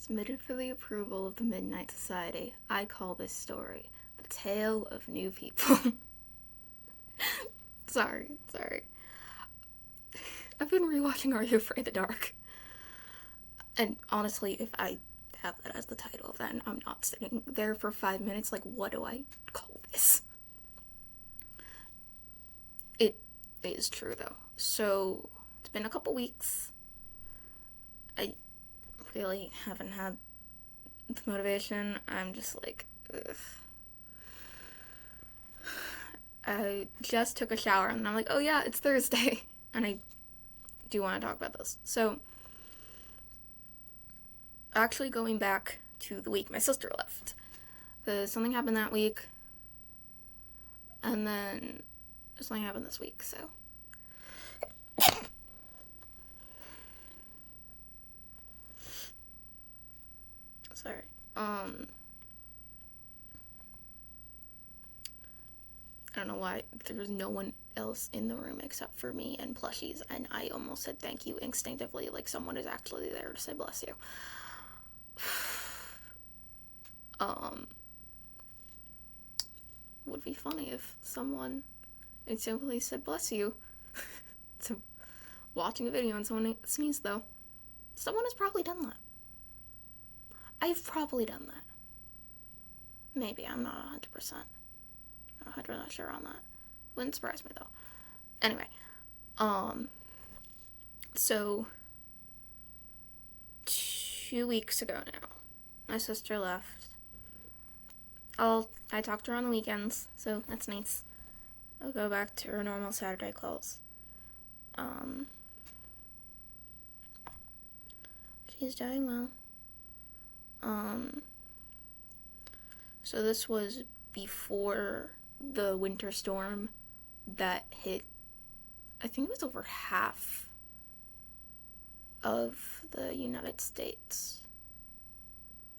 Submitted for the approval of the Midnight Society, I call this story The Tale of New People. Sorry. I've been rewatching Are You Afraid of the Dark? And honestly, if I have that as the title, then I'm not sitting there for 5 minutes like, what do I call this? It is true, though. So, it's been a couple weeks. I really haven't had the motivation. I'm just like, ugh. I just took a shower and I'm like, oh yeah, it's Thursday. And I do want to talk about this. So, actually going back to the week my sister left. Something happened that week. And then something happened this week, so. Sorry. I don't know why there was no one else in the room except for me and plushies, and I almost said thank you instinctively, like someone is actually there to say bless you. Would be funny if someone simply said bless you. So, watching a video and someone sneezed, though. Someone has probably done that. I've probably done that. Maybe, I'm not 100%. Not 100% sure on that. Wouldn't surprise me, though. Anyway, so 2 weeks ago now, my sister left. I talked to her on the weekends, so that's nice. I'll go back to her normal Saturday clothes. She's doing well. So this was before the winter storm that hit, I think it was over half of the United States.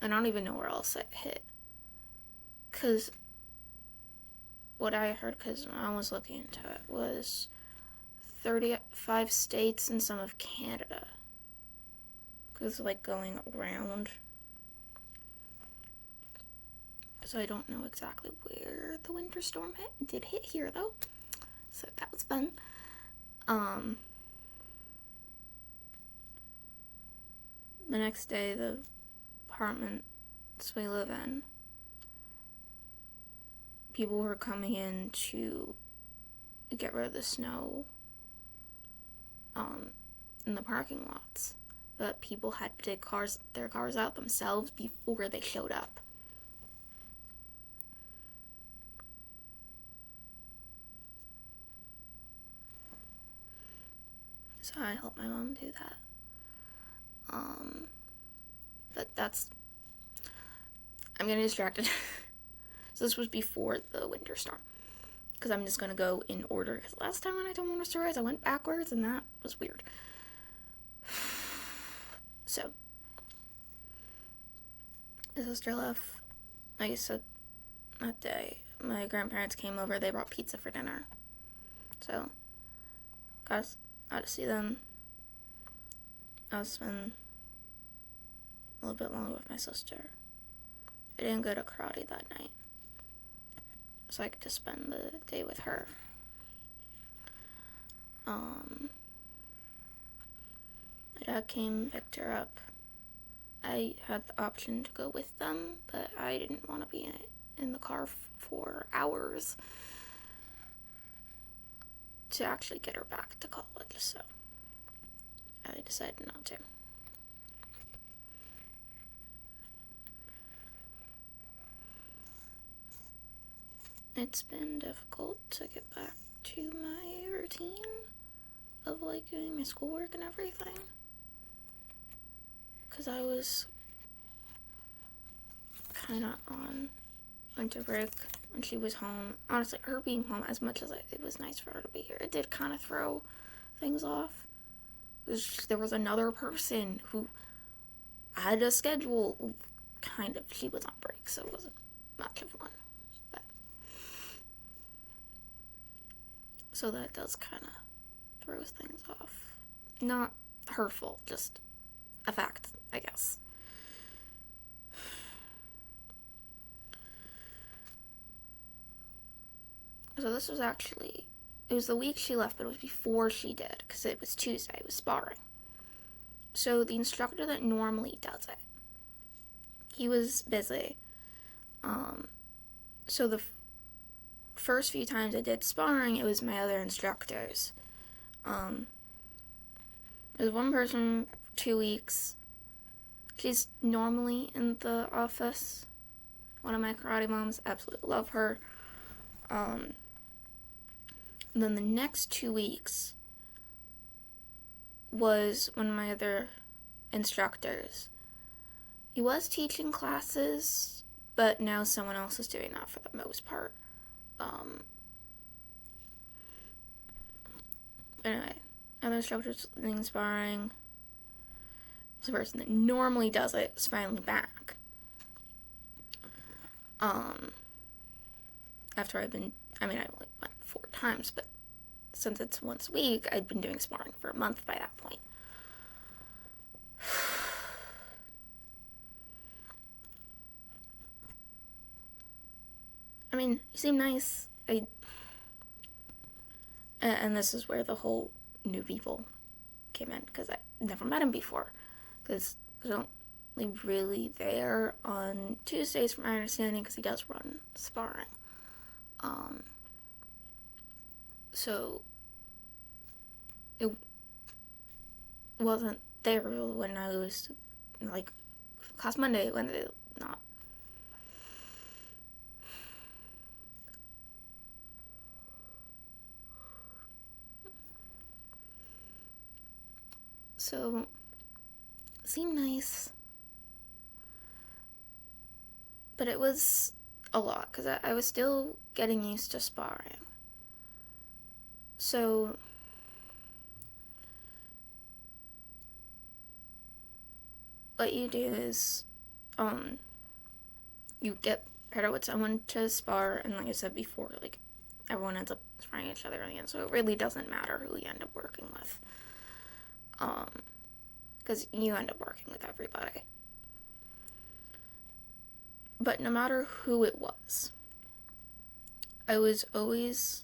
I don't even know where else it hit. Because what I heard, because I was looking into it, was 35 states and some of Canada. Because, like, going around. So I don't know exactly where the winter storm hit. It did hit here, though. So that was fun. The next day, the apartments we live in, people were coming in to get rid of the snow in the parking lots. But people had to dig their cars out themselves before they showed up. So I helped my mom do that. But I'm getting distracted. So this was before the winter storm. Because I'm just going to go in order. Because last time when I told one of the stories, I went backwards, and that was weird. So, my sister left. Like I said, that day, my grandparents came over. They brought pizza for dinner. So, got to see them. I was spend a little bit longer with my sister. I didn't go to karate that night, so I could just spend the day with her. My dad came, picked her up. I had the option to go with them, but I didn't want to be in the car for hours to actually get her back to college, so I decided not to. It's been difficult to get back to my routine of, like, doing my schoolwork and everything. Because I was kind of on winter break when she was home. Honestly, her being home, as much as it was nice for her to be here, it did kind of throw things off. There was another person who had a schedule, kind of. She was on break, so it wasn't much of one. But so that does kind of throw things off. Not her fault, just a fact, I guess. So this was actually, it was the week she left, but it was before she did, because it was Tuesday, it was sparring. So the instructor that normally does it, he was busy. So the first few times I did sparring, it was my other instructors. There was one person for 2 weeks. She's normally in the office. One of my karate moms, absolutely love her. And then the next 2 weeks was one of my other instructors. He was teaching classes, but now someone else is doing that for the most part. Anyway, other instructors doing sparring. The person that normally does it is finally back. After I only went 4 times, but since it's once a week, I'd been doing sparring for a month by that point. I mean, he seemed nice. And this is where the whole new people came in, because I never met him before. Because I don't leave really there on Tuesdays, from my understanding, because he does run sparring. So it wasn't there when I was like class Monday, Wednesday, not. So it seemed nice, but it was a lot because I was still getting used to sparring. So what you do is you get paired up with someone to spar, and like I said before, like everyone ends up sparring each other in the end, so it really doesn't matter who you end up working with, because you end up working with everybody. But no matter who it was, I was always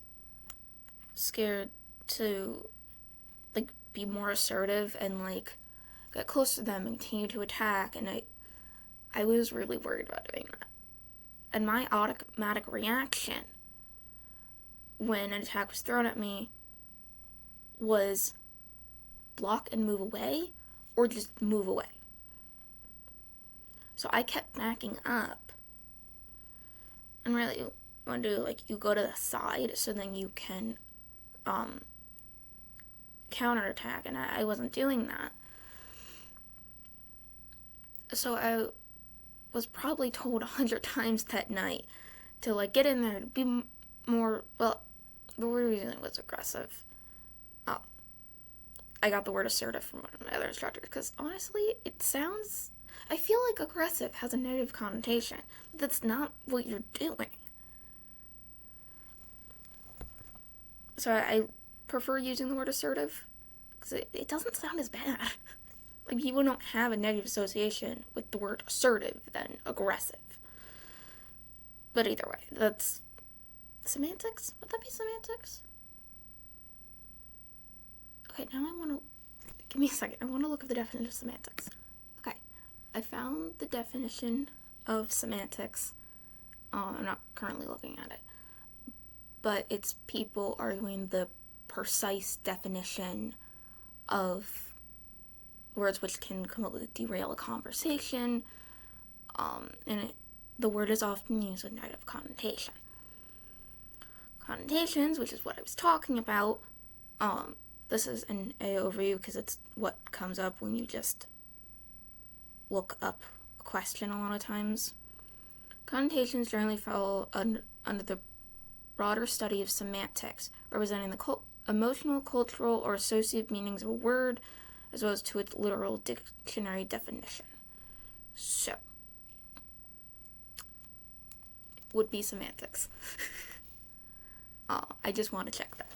scared to like be more assertive and like get close to them and continue to attack, and I was really worried about doing that. And my automatic reaction when an attack was thrown at me was block and move away, or just move away. So I kept backing up. And really, you want to do, like, you go to the side so then you can counterattack, and I wasn't doing that. So I was probably told 100 times that night to, like, get in there, to be more, well, the word using was aggressive. I got the word assertive from one of my other instructors, because honestly, it sounds, I feel like aggressive has a negative connotation, but that's not what you're doing. So I prefer using the word assertive, because it doesn't sound as bad. Like, people don't have a negative association with the word assertive than aggressive. But either way, that's semantics? Would that be semantics? Okay, now I want to, give me a second, I want to look at the definition of semantics. Okay, I found the definition of semantics. I'm not currently looking at it. But it's people arguing the precise definition of words which can completely derail a conversation, and the word is often used with negative connotation. Connotations, which is what I was talking about, this is an A overview because it's what comes up when you just look up a question a lot of times. Connotations generally fall under the broader study of semantics, representing the emotional, cultural, or associative meanings of a word, as well as to its literal dictionary definition. So, would be semantics. I just want to check that.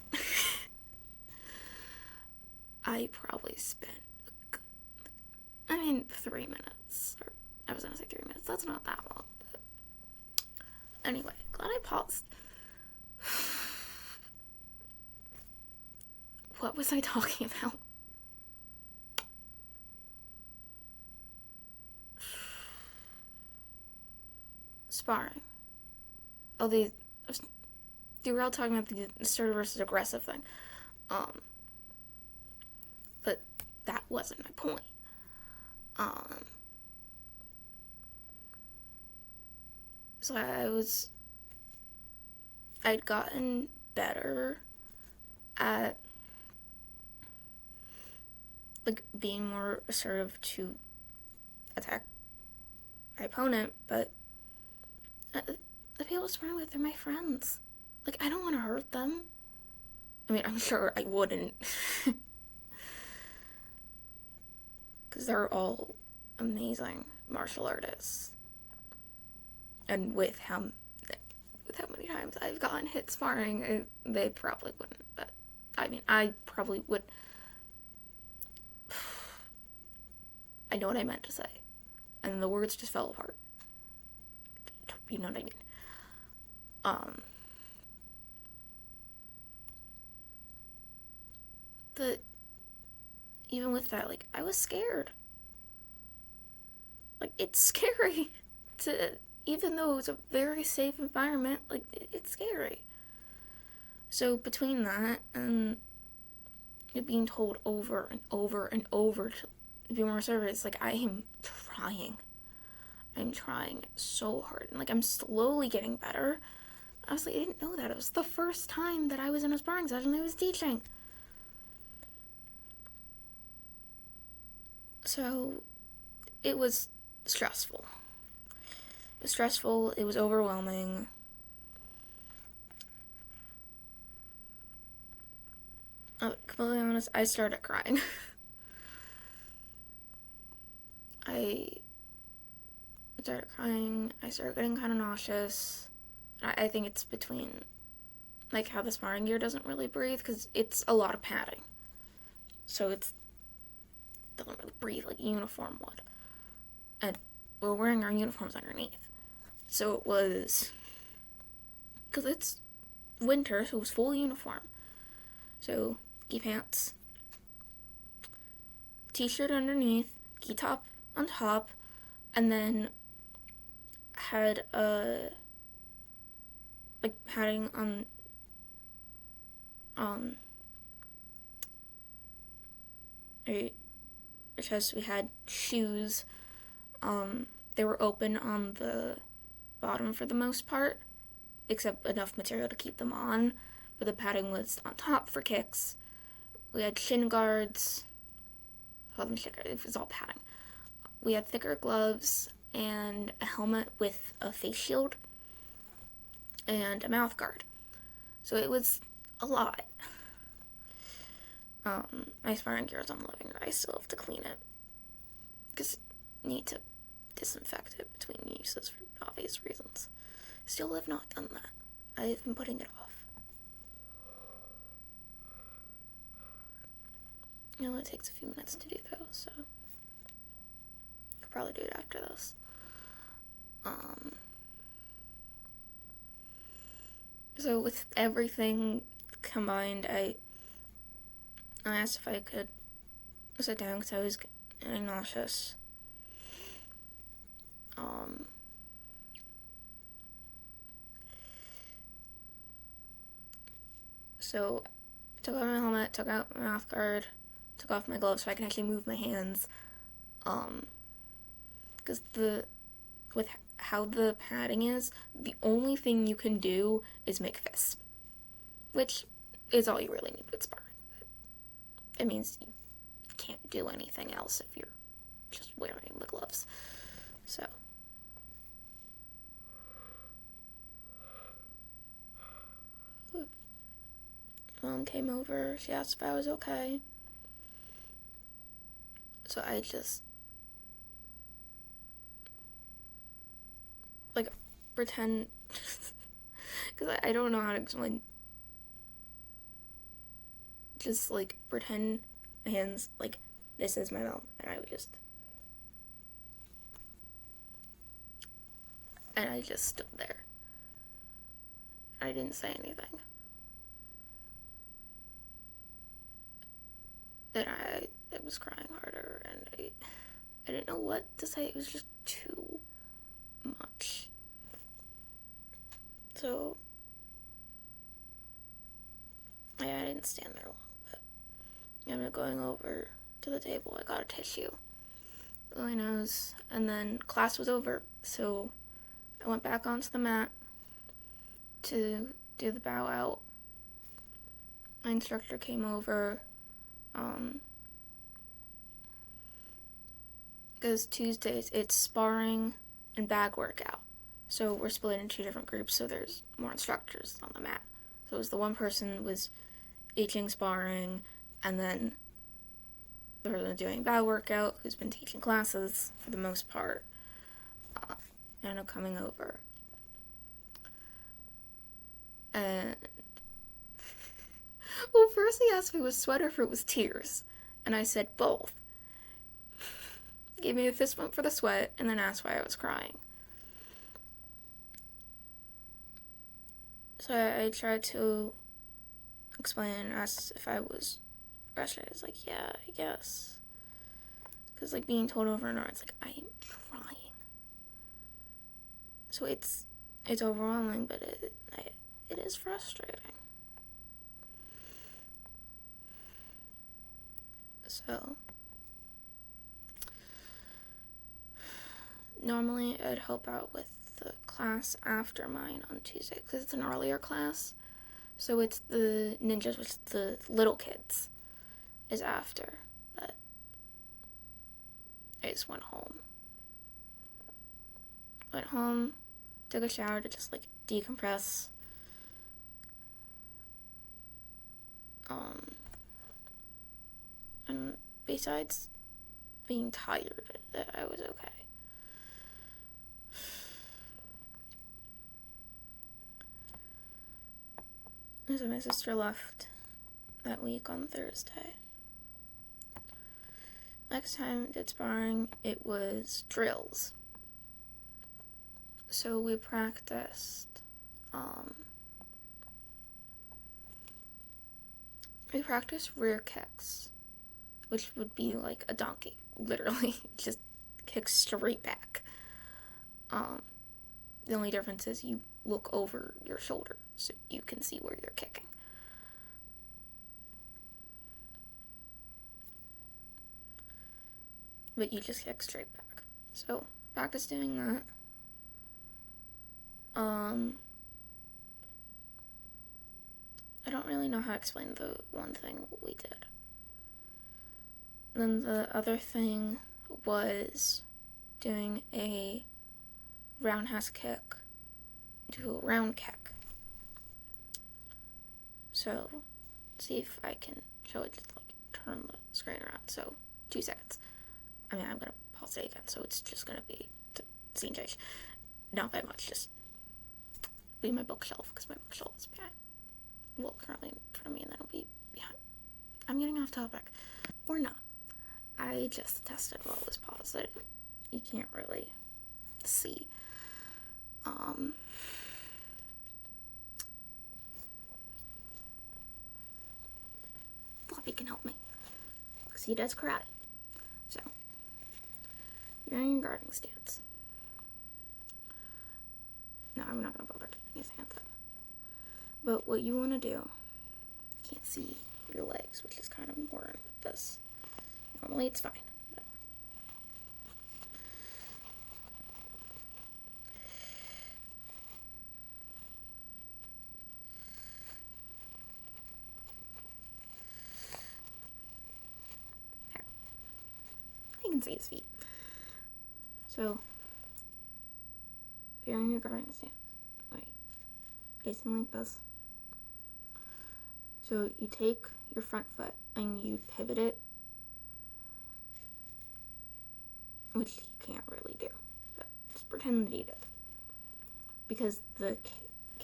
I probably spent, 3 minutes. Or, I was going to say 3 minutes. That's not that long. But anyway, glad I paused. What was I talking about? Sparring. Oh, they were all talking about the assertive versus aggressive thing. But that wasn't my point. So I'd gotten better at like being more assertive to attack my opponent, but the people sparring with are my friends. Like, I don't want to hurt them. I mean, I'm sure I wouldn't. Because they're all amazing martial artists. And with how many times I've gotten hit sparring, they probably wouldn't. But, I mean, I probably would. I know what I meant to say. And the words just fell apart. You know what I mean? But even with that, like, I was scared. Like, it's scary to, even though it was a very safe environment, like, it's scary. So between that and it being told over and over and over to be more assertive, it's like, I am trying. I'm trying so hard. And, like, I'm slowly getting better. I was like, I didn't know that. It was the first time that I was in a sparring session I was teaching. So, it was stressful. It was stressful. It was overwhelming. Completely honest, I started crying. I started crying. I started getting kind of nauseous. I think it's between, like, how the sparring gear doesn't really breathe, because it's a lot of padding. So it doesn't really breathe like a uniform would. And we're wearing our uniforms underneath. So it was, because it's winter, so it was full uniform. So, gi pants, t-shirt underneath, gi top on top, and then had like padding on our chest. We had shoes. They were open on the bottom for the most part, except enough material to keep them on, but the padding was on top for kicks. We had shin guards. It was all padding. We had thicker gloves and a helmet with a face shield and a mouth guard. So it was a lot. My sparring gear is on the living room. I still have to clean it because I need to disinfect it between uses for obvious reasons. Still have not done that. I've been putting it off. You know, it takes a few minutes to do though, so I'll probably do it after this. So with everything combined, I asked if I could sit down because I was getting nauseous. So I took out my helmet, took out my mouth guard, took off my gloves so I can actually move my hands. Because with how the padding is, the only thing you can do is make fists, which is all you really need with sparring. But it means you can't do anything else if you're just wearing the gloves. So. Mom came over. She asked if I was okay. So I just, like, pretend, because I don't know how to explain, just, like, pretend my hands, like, this is my mouth, and I just stood there. I didn't say anything. then I was crying harder, and I didn't know what to say. It was just too much. So I didn't stand there long, but I ended up going over to the table. I got a tissue, my nose, and then class was over. So I went back onto the mat to do the bow out. My instructor came over, because Tuesdays it's sparring and bag workout. So we're split into 2 different groups, so there's more instructors on the mat. So it was the one person was teaching sparring, and then the person doing bag workout, who's been teaching classes for the most part, ended up coming over. And well, first he asked if it was sweat or if it was tears, and I said both. Gave me a fist bump for the sweat, and then asked why I was crying. So I tried to explain and asked if I was frustrated. I was like, yeah, I guess. Because, like, being told over and over, it's like, I am trying. So it's overwhelming, but it is frustrating. So normally I'd help out with the class after mine on Tuesday because it's an earlier class. So it's the ninjas, which is the little kids, is after. But I just went home. Took a shower to just, like, decompress. And besides being tired, I was okay. So my sister left that week on Thursday. Next time I did sparring, it was drills. So we practiced, rear kicks, which would be like a donkey, literally, just kick straight back. The only difference is you look over your shoulder so you can see where you're kicking. But you just kick straight back. So practice doing that. I don't really know how to explain the one thing we did. Then the other thing was doing a roundhouse kick to a round kick. So, see if I can show it, just like turn the screen around. So, 2 seconds. I'm going to pause it again, so it's just going to be the scene change. Not by much, just be my bookshelf, because my bookshelf is behind. Well, currently in front of me, and then it'll be behind. I'm getting off topic. Or not. I just tested what was paused. You can't really see. Floppy can help me, because he does karate. So, you're in your guarding stance. No, I'm not going to bother keeping his hands up. But what you want to do, you can't see your legs, which is kind of important with this. Normally it's fine. But there. I can see his feet. So, if you're in your guarding stance, right, facing like this. So you take your front foot and you pivot it, which you can't really do, but just pretend that you did. Because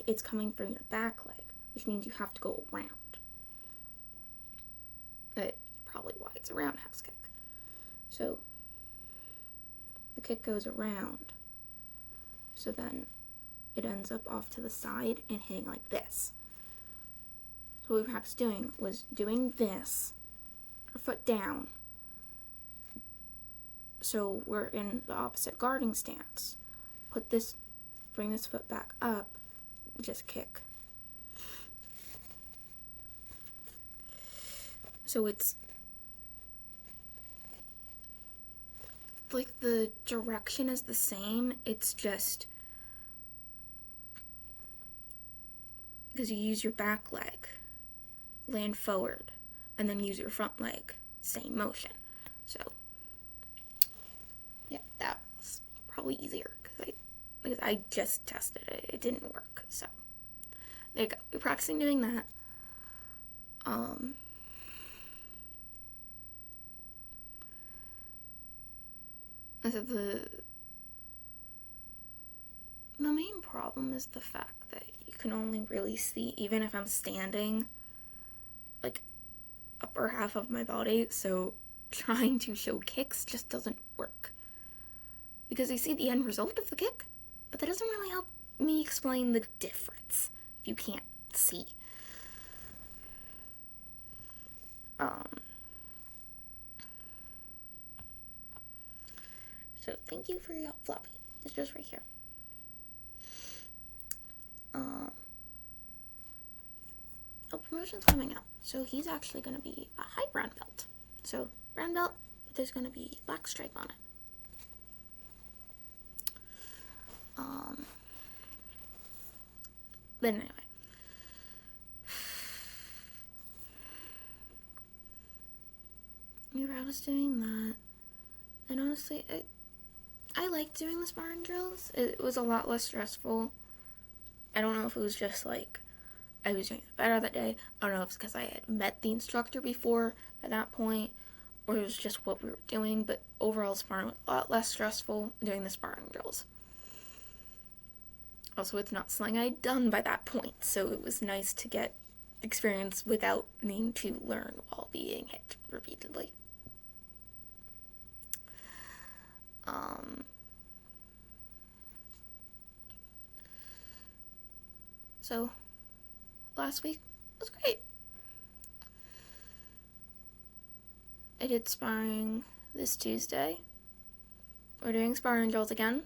it's coming from your back leg, which means you have to go around. That's probably why it's a roundhouse kick. So the kick goes around, so then it ends up off to the side and hitting like this. So what we practiced doing was doing this, her foot down. So we're in the opposite guarding stance. Bring this foot back up, just kick. So it's like the direction is the same, it's just because you use your back leg, land forward, and then use your front leg, same motion. So yeah, that was probably easier because I just tested it. It didn't work. So there you go. We're practicing doing that. So the main problem is the fact that you can only really see, even if I'm standing, like upper half of my body, so trying to show kicks just doesn't work. Because you see the end result of the kick, but that doesn't really help me explain the difference if you can't see. So thank you for your help, Floppy. It's just right here. Promotion's coming out. So he's actually going to be a high brown belt. So brown belt, but there's going to be black stripe on it. But anyway. We were just doing that. And honestly, I liked doing the sparring drills. It was a lot less stressful. I don't know if it was just like I was doing it better that day. I don't know if it's because I had met the instructor before at that point, or it was just what we were doing, but overall sparring was a lot less stressful doing the sparring drills. Also, it's not something I'd done by that point, so it was nice to get experience without needing to learn while being hit repeatedly. So last week was great. I did sparring this Tuesday. We're doing sparring drills again.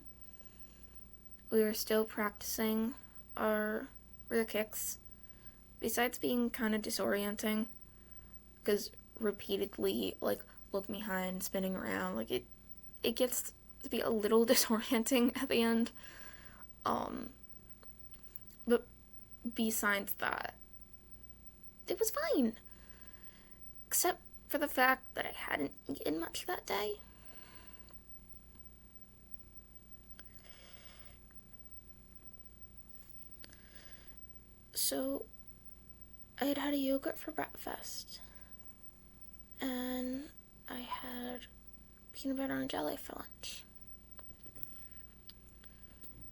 We were still practicing our rear kicks. Besides being kind of disorienting, because repeatedly, like, looking behind, spinning around, like, it gets to be a little disorienting at the end. But besides that, it was fine. Except for the fact that I hadn't eaten much that day. So, I had a yogurt for breakfast. And I had peanut butter and jelly for lunch.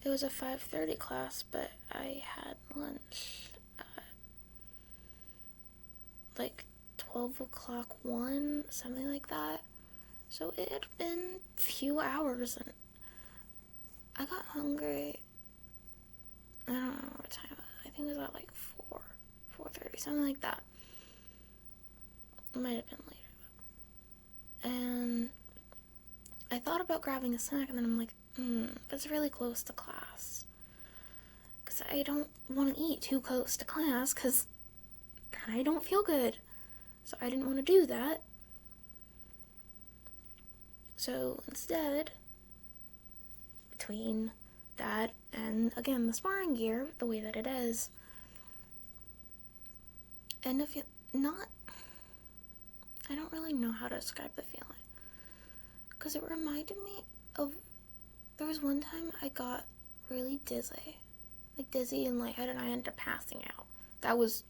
It was a 5:30 class, but I had lunch at like 12 o'clock, 1, something like that. So it had been a few hours, and I got hungry. I don't know what time it was. I think it was at like 4:30, something like that. It might have been later, though. And I thought about grabbing a snack, and then I'm like, that's really close to class. Because I don't want to eat too close to class, because I don't feel good. So I didn't want to do that. So instead, between that and, again, the sparring gear, the way that it is, and if you're not, I don't really know how to describe the feeling. Because it reminded me of, there was one time I got really dizzy. Like dizzy and lightheaded, and I ended up passing out. That was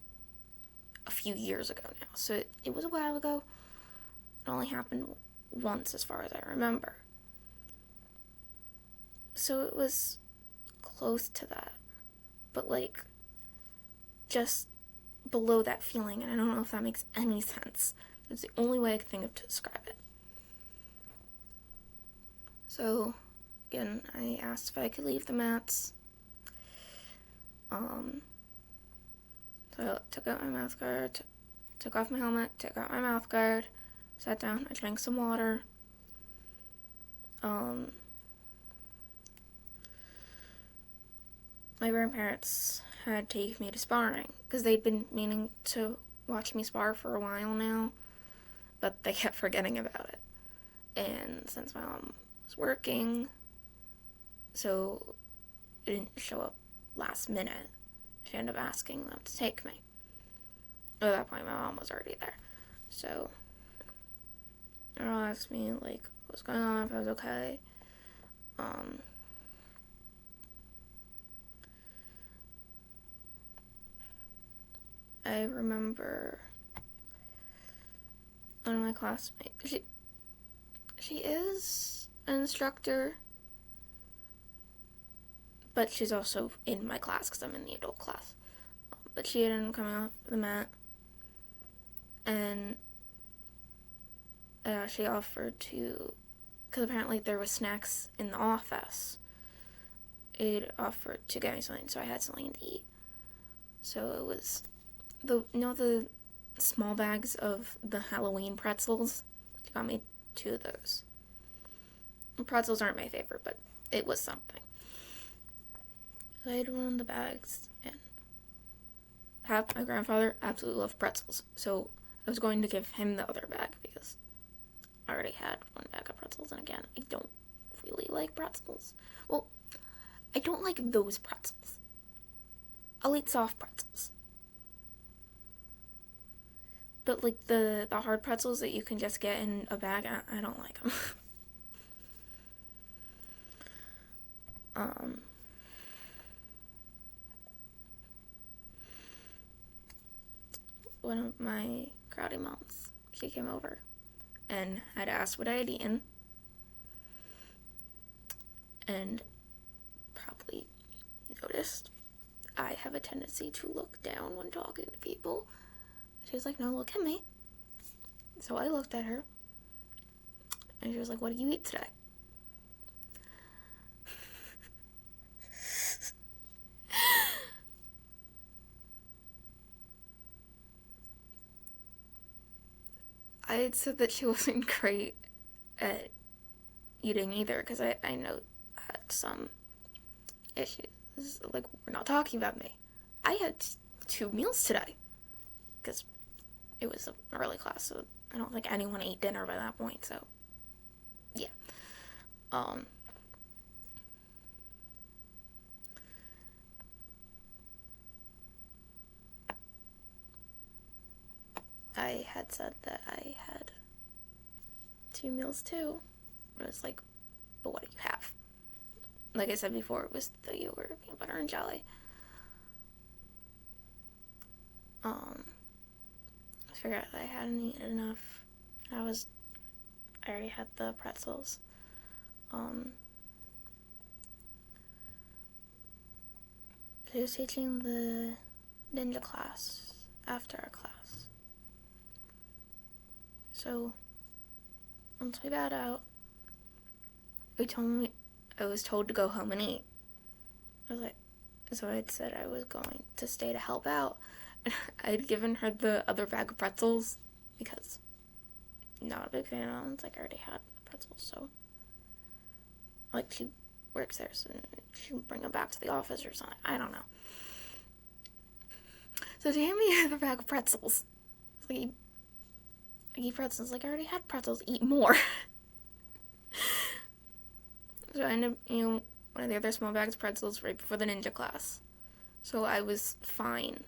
a few years ago now. So it was a while ago. It only happened once as far as I remember. So it was close to that. But like, just below that feeling, and I don't know if that makes any sense. It's the only way I can think of to describe it. So, again, I asked if I could leave the mats. So I took out my mouth guard, took off my helmet, took out my mouth guard, Sat down, I drank some water. My grandparents had taken me to sparring because they'd been meaning to watch me spar for a while now, but they kept forgetting about it. And since my mom was working, so it didn't show up last minute, she ended up asking them to take me. At that point, my mom was already there. So, they all asked me, like, what was going on, if I was okay. I remember one of my classmates, she is an instructor, but she's also in my class because I'm in the adult class. But she hadn't come off the mat, and she offered to, because apparently there was snacks in the office, it offered to get me something, so I had something to eat. So it was the small bags of the Halloween pretzels? She got me 2 of those. Pretzels aren't my favorite, but it was something. I had one of the bags, and my grandfather absolutely loved pretzels, so I was going to give him the other bag because I already had one bag of pretzels, and again, I don't really like pretzels. Well, I don't like those pretzels. I'll eat soft pretzels. But, like, the hard pretzels that you can just get in a bag, I don't like them. One of my crowdy moms, she came over and had asked what I had eaten, and probably noticed I have a tendency to look down when talking to people. She was like, no, look at me. So I looked at her, and she was like, what did you eat today? I had said that she wasn't great at eating either, because I know I had some issues. Like, we're not talking about me. I had 2 meals today, because it was an early class, so I don't think anyone ate dinner by that point, so yeah. I had said that I had 2 meals too. It was like, but what do you have? Like I said before, it was the yogurt, peanut butter, and jelly. I figured I hadn't eaten enough. I already had the pretzels. He was teaching the ninja class after our class. So, once we got out, I was told to go home and eat. So I'd said I was going to stay to help out. I'd given her the other bag of pretzels because I'm not a big fan of them. It's like I already had pretzels, so like she works there, so she'll bring them back to the office or something. I don't know. So she handed me the other bag of pretzels. It's like, eat pretzels. Like, I already had pretzels. Eat more. So I ended up eating one of the other small bags of pretzels right before the ninja class. So I was fine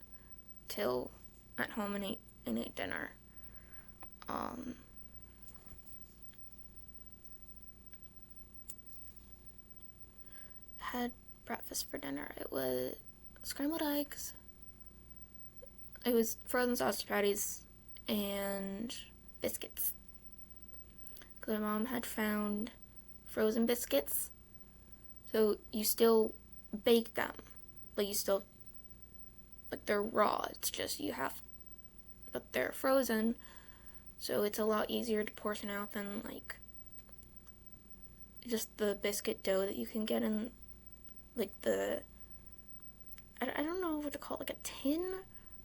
till at home and ate dinner. Had breakfast for dinner. It was scrambled eggs. It was frozen sausage patties and biscuits. Because my mom had found frozen biscuits. So you still bake them. Like, they're raw. It's just but they're frozen. So it's a lot easier to portion out than, like, just the biscuit dough that you can get in, like, I don't know what to call it, like a tin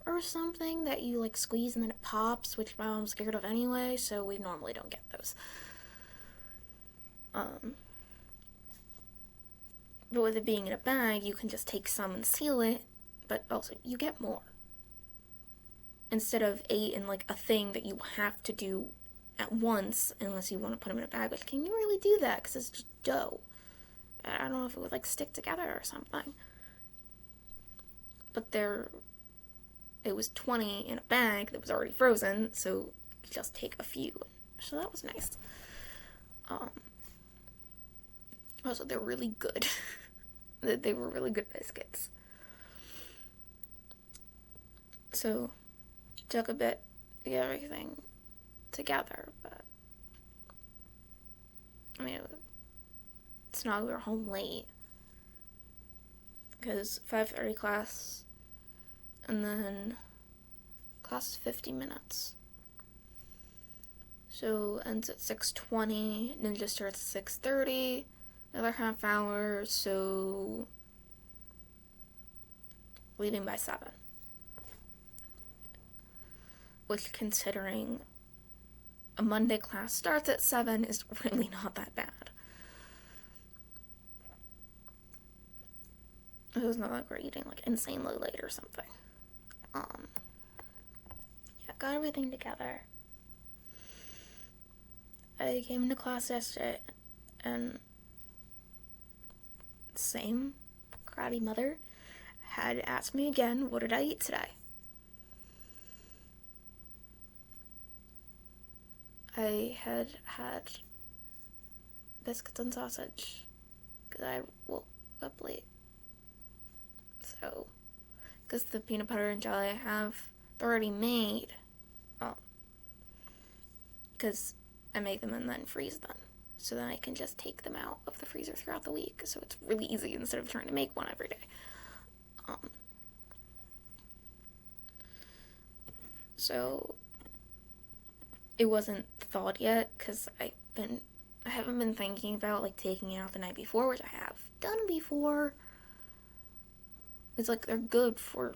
or something that you like squeeze and then it pops, which my mom's scared of anyway, so we normally don't get those. But with it being in a bag, you can just take some and seal it, but also you get more. Instead of 8 in like a thing that you have to do at once, unless you want to put them in a bag, which can you really do that? Because it's just dough. I don't know if it would like stick together or something. But it was 20 in a bag that was already frozen, so you just take a few. So that was nice. Also, they're really good. They were really good biscuits. So, took a bit to get everything together, but I mean, it's not, we were home late because 5:30 class, and then class is 50 minutes. So ends at 6:20, Ninja starts at 6:30, another half hour, so leaving by 7. Which, considering a Monday class starts at 7, is really not that bad. It was not like we're eating like insanely late or something. Yeah, got everything together. I came into class yesterday, and same karate mother had asked me again, what did I eat today? I had biscuits and sausage because I woke up late. So, because the peanut butter and jelly I have, they're already made. Because I make them and then freeze them. So then I can just take them out of the freezer throughout the week. So it's really easy instead of trying to make one every day. So it wasn't thawed yet because I haven't been thinking about like taking it out the night before, which I have done before. It's like they're good for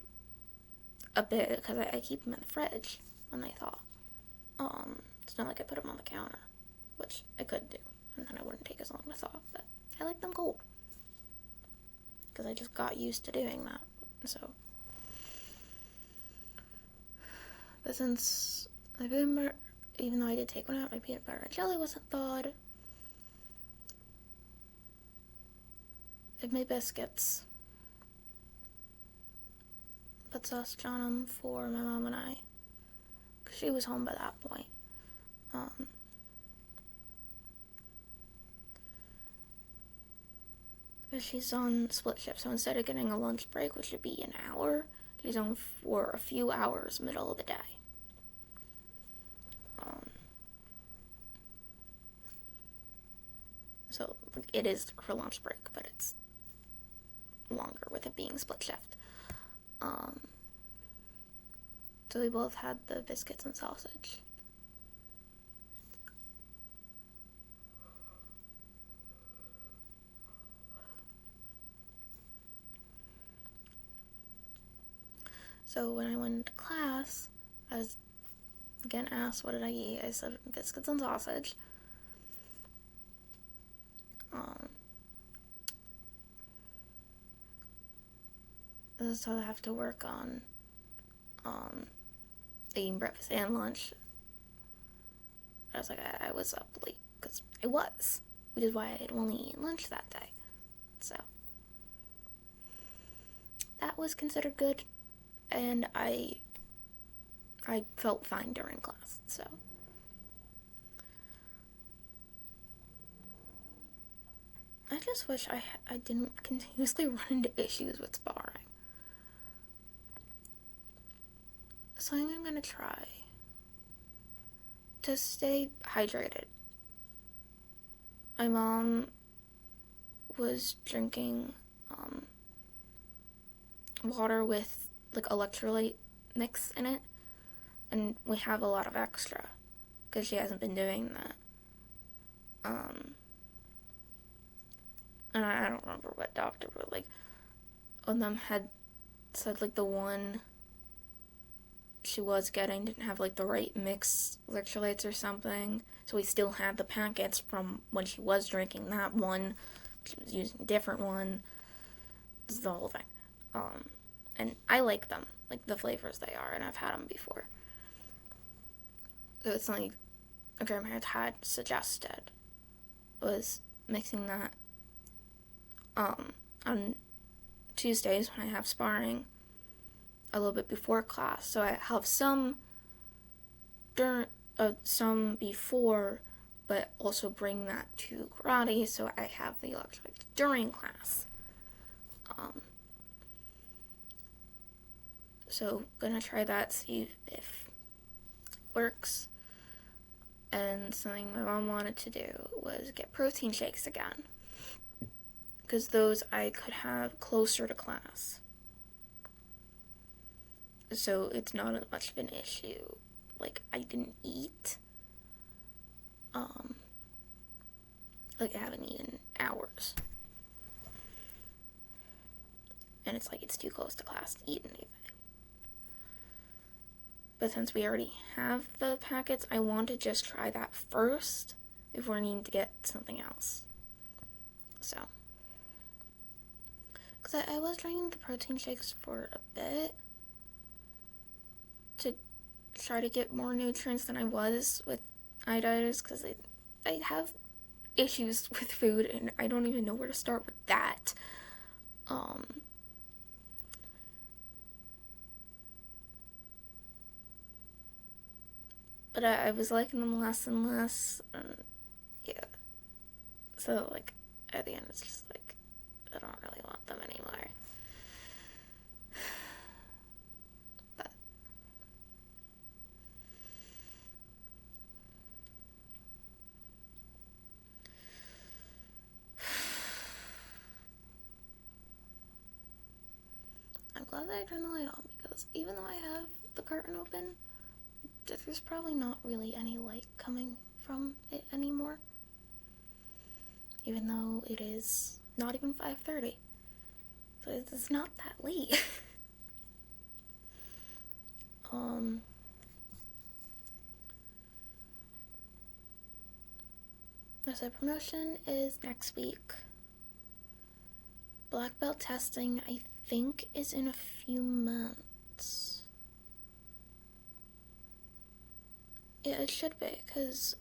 a bit because I keep them in the fridge when they thaw. It's not like I put them on the counter, which I could do, and then I wouldn't take as long to thaw, but I like them cold because I just got used to doing that. So, but since my peanut butter, even though I did take one out, my peanut butter and jelly wasn't thawed. I've made biscuits, put sausage on them for my mom and I, because she was home by that point. But she's on split shift, so instead of getting a lunch break, which would be an hour, she's on for a few hours middle of the day. So it is her lunch break, but it's longer with it being split shift. So we both had the biscuits and sausage. So when I went to class, I was again asked, what did I eat? I said biscuits and sausage. So I have to work on eating breakfast and lunch. I was like, I was up late, because I was, which is why I had only eaten lunch that day. So that was considered good, and I felt fine during class. So I just wish I didn't continuously run into issues with sparring. So I'm gonna try to stay hydrated. My mom was drinking water with like electrolyte mix in it, and we have a lot of extra because she hasn't been doing that. And I don't remember what doctor, but like one of them had said like the one she was getting didn't have like the right mix electrolytes or something. So we still had the packets from when she was drinking that one. She was using a different one. This is the whole thing. And I like them, like the flavors they are, and I've had them before. So it's something a grandparent had suggested was mixing that on Tuesdays when I have sparring a little bit before class. So I have some before, but also bring that to karate, so I have the electrolytes during class. So gonna try that, see if it works. And something my mom wanted to do was get protein shakes again, because those I could have closer to class. So it's not as much of an issue. Like, I didn't eat. Like, I haven't eaten hours. And it's like, it's too close to class to eat anything. But since we already have the packets, I want to just try that first before needing to get something else. So. Because I was drinking the protein shakes for a bit to try to get more nutrients than I was with ioditis, because I have issues with food and I don't even know where to start with that. But I was liking them less and less, and yeah. So, like, at the end it's just like, I don't really want them anymore. But I'm glad that I turned the light on, because even though I have the curtain open, there's probably not really any light coming from it anymore. Even though it is not even 5:30. So it's not that late. So promotion is next week. Black belt testing, I think, is in a few months. Yeah, it should be, because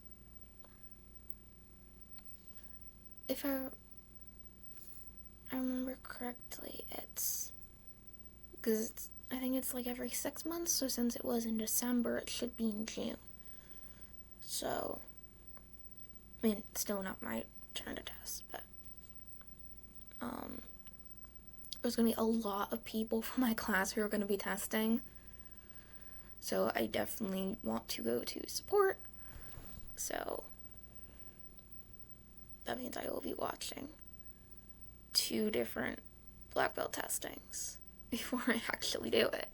if I remember correctly, I think it's like every 6 months, so since it was in December, it should be in June. So, I mean, it's still not my turn to test, but there's going to be a lot of people from my class who are going to be testing. So I definitely want to go to support. So that means I will be watching 2 different black belt testings before I actually do it.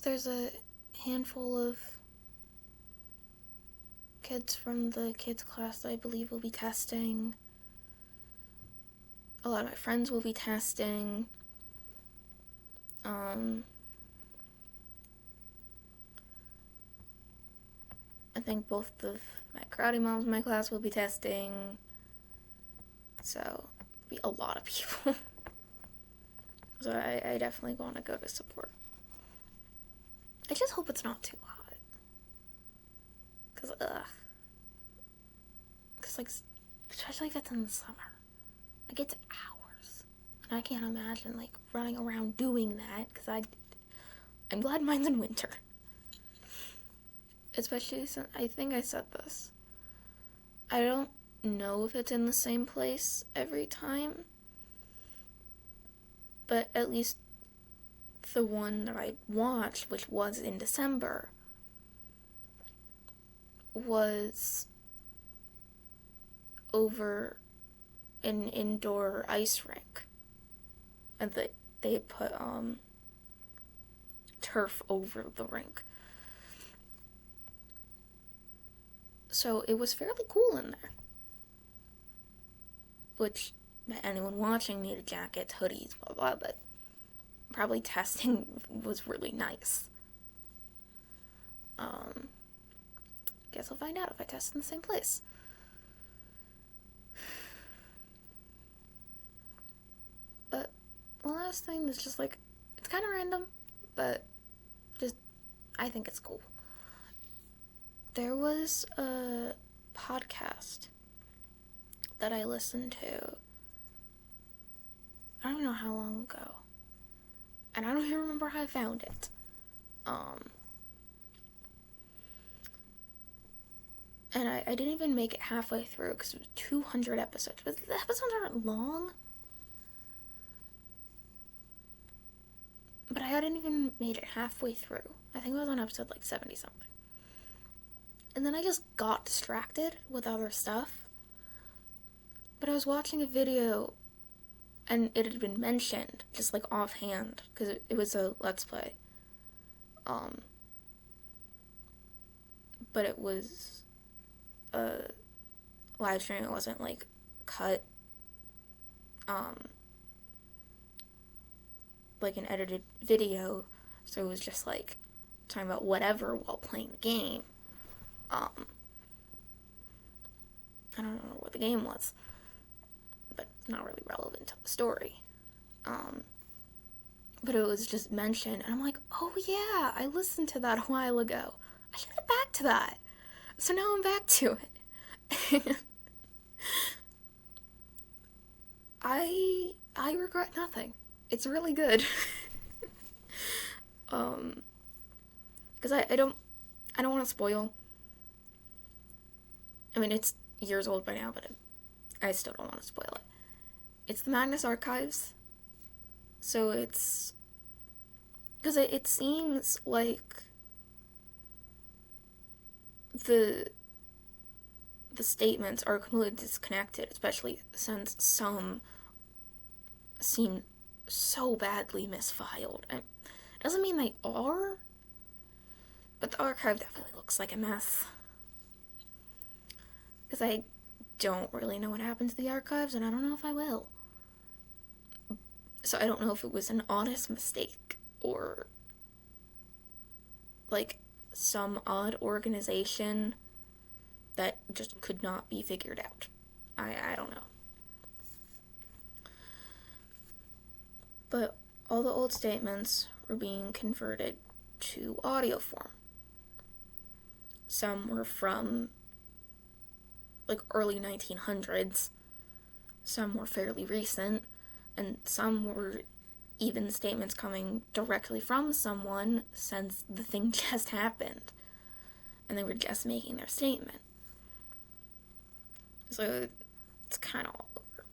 There's a handful of kids from the kids class that I believe will be testing. A lot of my friends will be testing. I think both of my karate moms in my class will be testing. So, it'll be a lot of people. So I definitely want to go to support. I just hope it's not too hot. Because, like, especially if it's in the summer. Like, it's hours. And I can't imagine, like, running around doing that, because I'm glad mine's in winter. Especially since, I think I said this, I don't know if it's in the same place every time, but at least the one that I watched, which was in December, was over an indoor ice rink, and they put turf over the rink. So it was fairly cool in there, which that anyone watching needed jackets, hoodies, blah blah, but probably testing was really nice. Guess I'll find out if I test in the same place. But the last thing is just like, it's kind of random, but just, I think it's cool. There was a podcast that I listened to, I don't know how long ago, and I don't even remember how I found it. And I didn't even make it halfway through because it was 200 episodes. But the episodes aren't long. But I hadn't even made it halfway through. I think I was on episode like 70 something. And then I just got distracted with other stuff. But I was watching a video and it had been mentioned just like offhand because it was a Let's Play. But it was a live stream. It wasn't like cut like an edited video, so it was just like talking about whatever while playing the game. I don't know what the game was, but it's not really relevant to the story. But it was just mentioned, and I'm like, oh yeah, I listened to that a while ago. I should get back to that. So now I'm back to it. I regret nothing. It's really good. Because I don't want to spoil. I mean, it's years old by now, but I still don't want to spoil it. It's the Magnus Archives. So it's... Because it seems like the statements are completely disconnected, especially since some seem so badly misfiled. It doesn't mean they are, but the archive definitely looks like a mess. Because I don't really know what happened to the archives, and I don't know if I will. So I don't know if it was an honest mistake, or like some odd organization that just could not be figured out. I don't know. But all the old statements were being converted to audio form. Some were from like early 1900s, some were fairly recent, and some were even statements coming directly from someone since the thing just happened, and they were just making their statement. So it's kind of all over.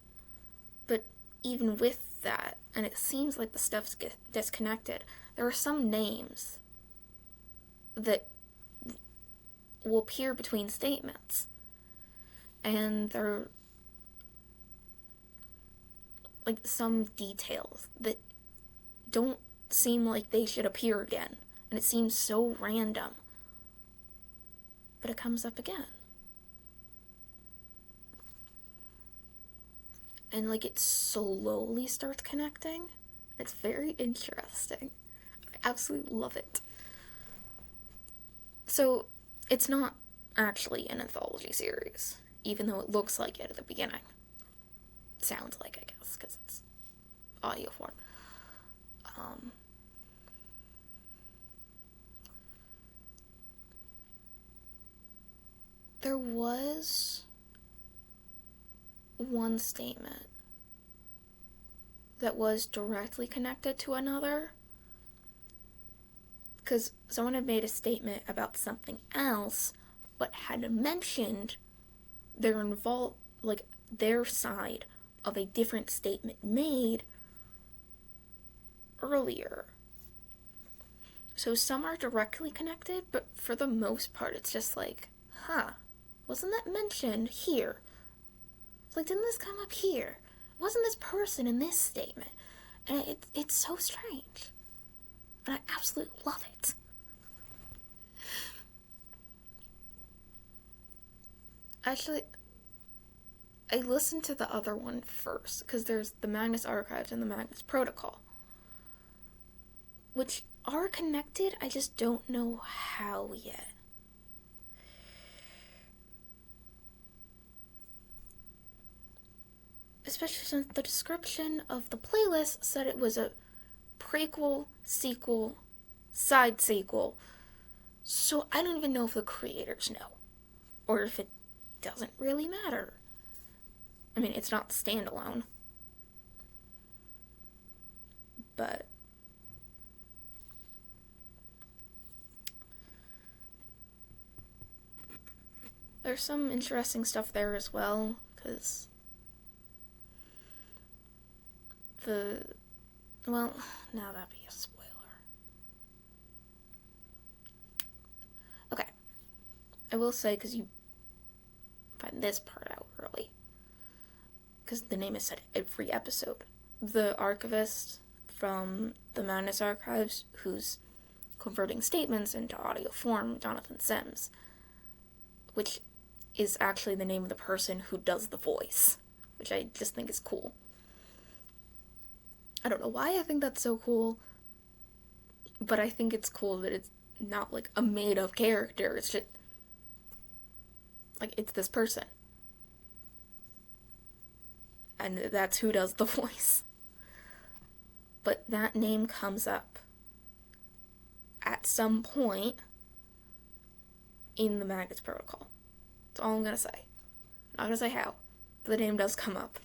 But even with that, and it seems like the stuff's disconnected, there are some names that will appear between statements, and they're like some details that don't seem like they should appear again, and it seems so random, but it comes up again. And like it slowly starts connecting. It's very interesting. I absolutely love it. So it's not actually an anthology series, even though it looks like it at the beginning. Sounds like, I guess, because it's audio form. There was one statement that was directly connected to another, because someone had made a statement about something else, but had mentioned their side of a different statement made earlier. So some are directly connected, but for the most part it's just like, wasn't that mentioned here? It's like, didn't this come up here? Wasn't this person in this statement? And it's so strange. And I absolutely love it. Actually, I listened to the other one first, because there's the Magnus Archives and the Magnus Protocol, which are connected, I just don't know how yet. Especially since the description of the playlist said it was a prequel, sequel, side sequel. So I don't even know if the creators know. Or if it doesn't really matter. I mean, it's not standalone. But there's some interesting stuff there as well, because well, now that'd be a spoiler. Okay. I will say, because you find this part out early, because the name is said every episode. The archivist from the Magnus Archives, who's converting statements into audio form, Jonathan Sims, which is actually the name of the person who does the voice, which I just think is cool. I don't know why I think that's so cool, but I think it's cool that it's not like a made-up character. It's just like, it's this person. And that's who does the voice. But that name comes up at some point in the Magnus Protocol. That's all I'm gonna say. Not gonna say how, but the name does come up.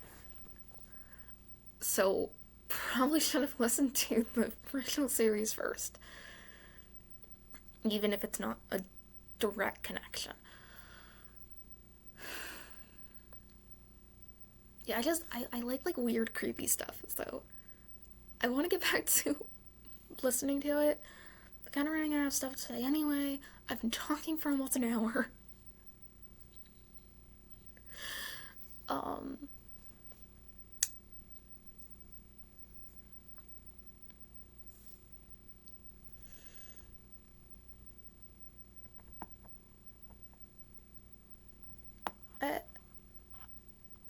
So, probably should have listened to the original series first. Even if it's not a direct connection. Yeah, I like weird, creepy stuff, so I want to get back to listening to it. I'm kind of running out of stuff to say anyway. I've been talking for almost an hour.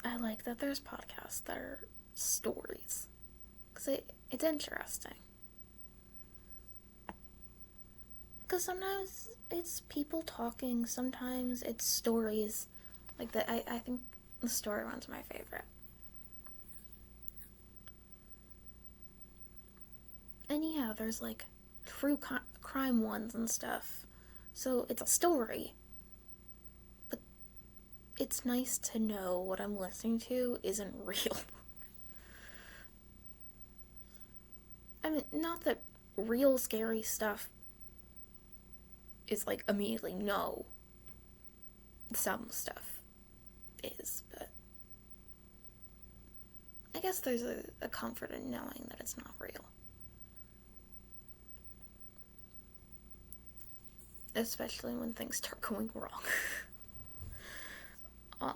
I like that there's podcasts that are stories, because it's interesting. Because sometimes it's people talking, sometimes it's stories. Like that, I think the story one's my favorite. And yeah, there's like true crime ones and stuff. So it's a story. But it's nice to know what I'm listening to isn't real. I mean, not that real scary stuff is like immediately no. Some stuff is, but I guess there's a comfort in knowing that it's not real. Especially when things start going wrong. I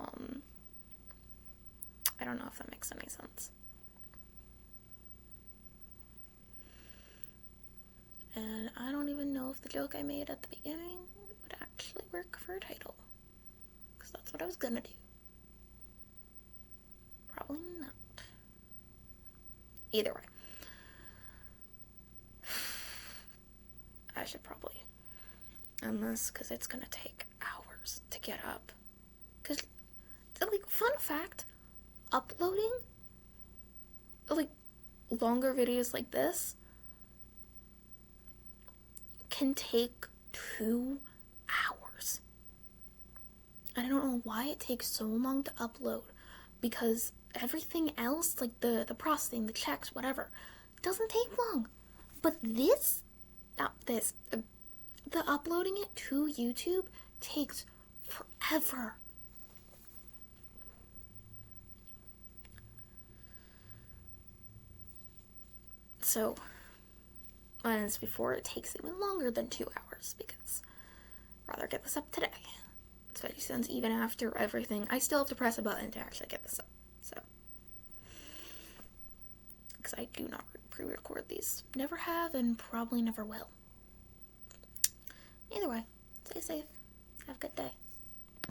don't know if that makes any sense. And I don't even know if the joke I made at the beginning would actually work for a title. Because that's what I was gonna do. Probably not. Either way. I should probably end this, because it's gonna take hours to get up. Because, like, fun fact, uploading, like, longer videos like this can take 2 hours. And I don't know why it takes so long to upload, because everything else, like the processing, the checks, whatever, doesn't take long. But the uploading it to YouTube takes forever. So, as before, it takes even longer than 2 hours, because I'd rather get this up today. Especially since even after everything, I still have to press a button to actually get this up. So, because I do not pre-record these. Never have, and probably never will. Either way, stay safe. Have a good day.